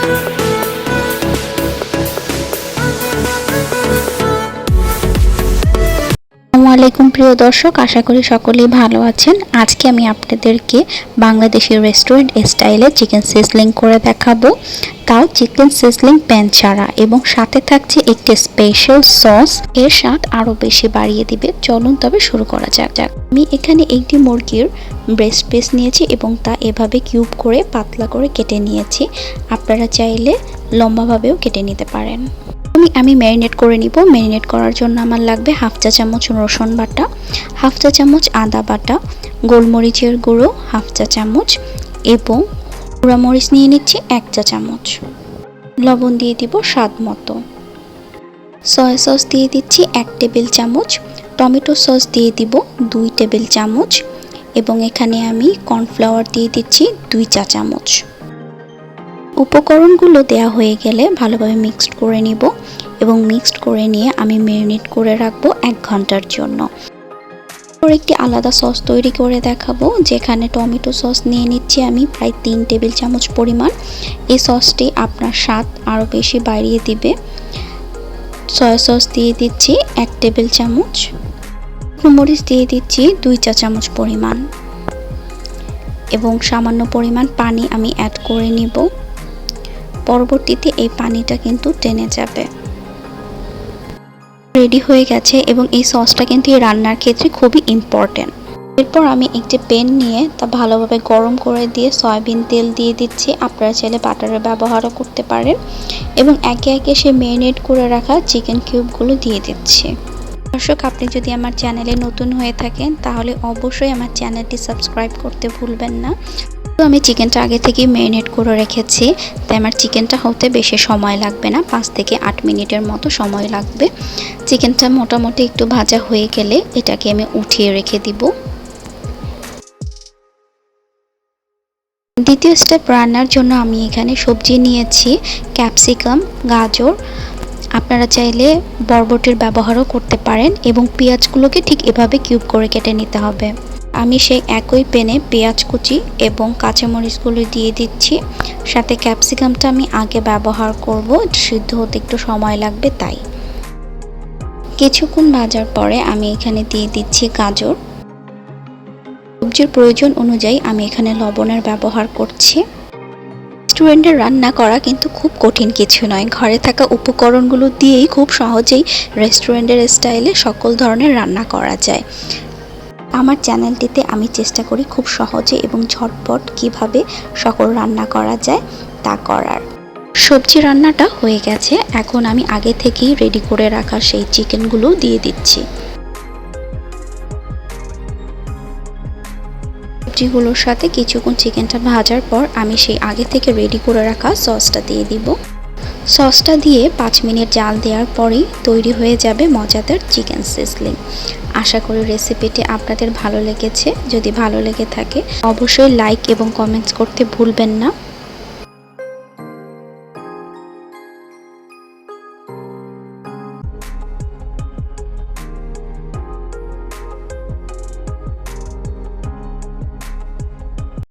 আসসালামু আলাইকুম প্রিয় দর্শক, আশা করি সকলেই ভালো আছেন। আজকে আমি আপনাদেরকে বাংলাদেশি রেস্টুরেন্ট স্টাইলে চিকেন সিজলিং করে দেখাবো, তাও চিকেন সিজলিং প্যান ছাড়া, এবং সাথে থাকছে একটি স্পেশাল সস। এর স্বাদ আরও বেশি বাড়িয়ে দিবে। চলুন তবে শুরু করা যাক। আমি এখানে একটি মুরগির ব্রেস্ট পিস নিয়েছি এবং তা এভাবে কিউব করে পাতলা করে কেটে নিয়েছি। আপনারা চাইলে লম্বাভাবেও কেটে নিতে পারেন। আমি ম্যারিনেট করে নিব। ম্যারিনেট করার জন্য আমার লাগবে হাফ চা চামচ রসুন বাটা, হাফ চা চামচ আদা বাটা, গোলমরিচের গুঁড়ো হাফ চা চামচ এবং গুঁড়ামরিচ নিয়ে নিচ্ছি 1 চা চামচ। লবণ দিয়ে দিব স্বাদ মতো। সয়া সস দিয়ে দিচ্ছি 1 টেবিল চামচ, টমেটো সস দিয়ে দিব 2 টেবিল চামচ এবং এখানে আমি কর্নফ্লাওয়ার দিয়ে দিচ্ছি 2 চা চামচ। উপকরণগুলো দেয়া হয়ে গেলে ভালোভাবে মিক্সড করে নিব এবং মিক্সড করে নিয়ে আমি ম্যারিনেট করে রাখবো 1 ঘন্টার জন্য। একটি আলাদা সস তৈরি করে দেখাবো, যেখানে টমেটো সস নিয়ে নিচ্ছি আমি প্রায় 3 টেবিল চামচ পরিমাণ। এই সসটি আপনার স্বাদ আরও বেশি বাড়িয়ে দিবে। সয়া সস দিয়ে দিচ্ছি 1 টেবিল চামচ, মরিচ দিয়ে দিচ্ছি 2 চা চামচ পরিমাণ এবং সামান্য পরিমাণ পানি আমি অ্যাড করে নিব। পরবর্তীতে এই পানিটা কিন্তু টেনে যাবে। রেডি হয়ে গেছে এবং এই সসটা কিন্তু এই রান্নার ক্ষেত্রে খুবই ইম্পর্টেন্ট। এরপর আমি একটি প্যান নিয়ে তা ভালোভাবে গরম করে দিয়ে সয়াবিন তেল দিয়ে দিচ্ছি। আপনারা চাইলে বাটারের ব্যবহারও করতে পারেন এবং একে একে সে ম্যারিনেট করে রাখা চিকেন কিউবগুলো দিয়ে দিচ্ছি। দর্শক, আপনি যদি আমার চ্যানেলে নতুন হয়ে থাকেন তাহলে অবশ্যই আমার চ্যানেলটি সাবস্ক্রাইব করতে ভুলবেন না। তো আমি চিকেনটা আগে থেকেই ম্যারিনেট করে রেখেছি, তাই আমার চিকেনটা হতে বেশি সময় লাগবে না, 5 থেকে 8 মিনিটের মতো সময় লাগবে। চিকেনটা মোটামুটি একটু ভাজা হয়ে গেলে এটাকে আমি উঠিয়ে রেখে দিব। দ্বিতীয় স্টেপ রান্নার জন্য আমি এখানে সবজি নিয়েছি ক্যাপসিকাম, গাজর, আপনারা চাইলে বরবটির ব্যবহারও করতে পারেন এবং পেঁয়াজগুলোকে ঠিক এভাবে কিউব করে কেটে নিতে হবে। আমি সেই একই প্যানে পেঁয়াজ কুচি এবং কাঁচামরিচগুলো দিয়ে দিচ্ছি। সাথে ক্যাপসিকামটা আমি আগে ব্যবহার করব, সিদ্ধ হতে একটু সময় লাগবে তাই। কিছুক্ষণ ভাজার পরে আমি এখানে দিয়ে দিচ্ছি গাজর। সবজির প্রয়োজন অনুযায়ী আমি এখানে লবণের ব্যবহার করছি। রেস্টুরেন্টে রান্না করা কিন্তু খুব কঠিন কিছু নয়, ঘরে থাকা উপকরণগুলো দিয়েই খুব সহজেই রেস্টুরেন্টের স্টাইলে সকল ধরনের রান্না করা যায়। আমার চ্যানেলটিতে আমি চেষ্টা করি খুব সহজে এবং ঝটপট কিভাবে সকল রান্না করা যায় তা করার। সবজি রান্নাটা হয়ে গেছে, এখন আমি আগে থেকেই রেডি করে রাখা সেই চিকেনগুলো দিয়ে দিচ্ছি। সবজিগুলোর সাথে কিছুক্ষণ চিকেনটা ভাজার পর আমি সেই আগে থেকে রেডি করে রাখা সসটা দিয়ে দিব। সসটা দিয়ে 5 মিনিট জাল দেওয়ার পরেই তৈরি হয়ে যাবে মজাদার চিকেন সিজলিং। আশা করি রেসিপিটি আপনাদের ভালো লেগেছে। যদি ভালো লেগে থাকে অবশ্যই লাইক এবং কমেন্টস করতে ভুলবেন না।